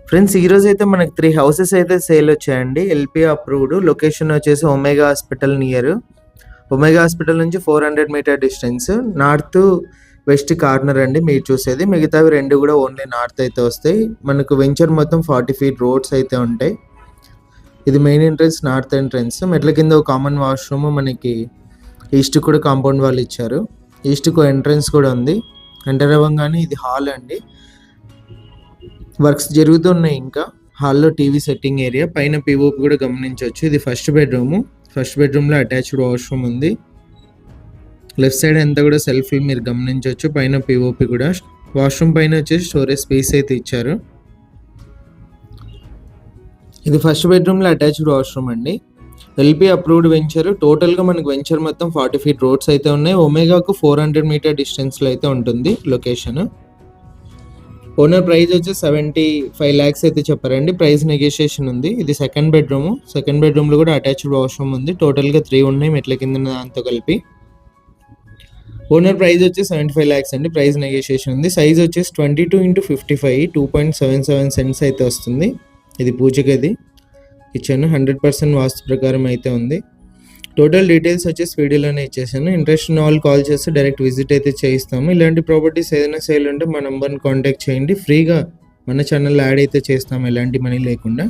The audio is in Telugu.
ఫ్రెండ్స్ ఈరోజు అయితే మనకి 3 హౌసెస్ అయితే సేల్ వచ్చాయండి. LP approved. లొకేషన్ వచ్చేసి Omega hospital near. Omega hospital నుంచి 400 meter distance. North west corner అండి మీరు చూసేది. మిగతావి 2 కూడా ఓన్లీ నార్త్ అయితే వస్తాయి. మనకు వెంచర్ మొత్తం 40 ఫీట్ రోడ్స్ అయితే ఉంటాయి. ఇది మెయిన్ ఎంట్రన్స్, నార్త్ ఎంట్రన్స్. మెట్ల కింద ఒక కామన్ వాష్రూమ్, మనకి ఈస్ట్ కూడా కాంపౌండ్ వాళ్ళు ఇచ్చారు. ఈస్ట్‌కు ఎంట్రన్స్ కూడా ఉంది. ఎంటర్ అవ్వంగానే ఇది హాల్ అండి. వర్క్స్ జరుగుతున్నాయి. ఇంకా హాల్లో టీవీ సెట్టింగ్ ఏరియా, పైన పీఓపీ కూడా గమనించవచ్చు. ఇది ఫస్ట్ బెడ్రూమ్. ఫస్ట్ బెడ్రూమ్లో అటాచ్డ్ వాష్రూమ్ ఉంది. లెఫ్ట్ సైడ్ అంతా కూడా సెల్ఫ్లు మీరు గమనించవచ్చు. పైన పీఓపీ కూడా. వాష్రూమ్ పైన వచ్చేసి స్టోరేజ్ స్పేస్ అయితే ఇచ్చారు. ఇది ఫస్ట్ బెడ్రూమ్లో అటాచ్డ్ వాష్రూమ్ అండి. LP approved venture. టోటల్గా మనకు వెంచర్ మొత్తం 40 ఫీట్ రోడ్స్ అయితే ఉన్నాయి. ఒమేగాకు 400 మీటర్ డిస్టెన్స్లో అయితే ఉంటుంది లొకేషన్. ఓనర్ ప్రైస్ వచ్చి 75 lakhs అయితే చెప్పారండి. ప్రైస్ నెగోషియేషన్ ఉంది. ఇది సెకండ్ బెడ్రూమ్. సెకండ్ బెడ్రూమ్లో కూడా అటాచ్డ్ వాష్రూమ్ ఉంది. టోటల్గా 3 ఉన్నాయి మెట్ల కింద దాంతో కలిపి. ఓనర్ ప్రైస్ వచ్చి 75 lakhs అండి. ప్రైస్ నెగోషియేషన్ ఉంది. సైజ్ వచ్చేసి 22x55 2.77 సెంట్స్ అయితే వస్తుంది. ఇది పూజ గది. కిచెన్ 100% వాస్తు ప్రకారం అయితే ఉంది. టోటల్ డీటెయిల్స్ వచ్చేసి వీడియోలోనే ఇచ్చేసాను. ఇంట్రెస్ట్ ఉన్న వాళ్ళు కాల్ చేస్తే డైరెక్ట్ విజిట్ అయితే చేయిస్తాము. ఇలాంటి ప్రాపర్టీస్ ఏదైనా సేల్ ఉంటే మా నంబర్ని కాంటాక్ట్ చేయండి. ఫ్రీగా మన ఛానల్ యాడ్ అయితే చేస్తాము, ఎలాంటి మనీ లేకుండా.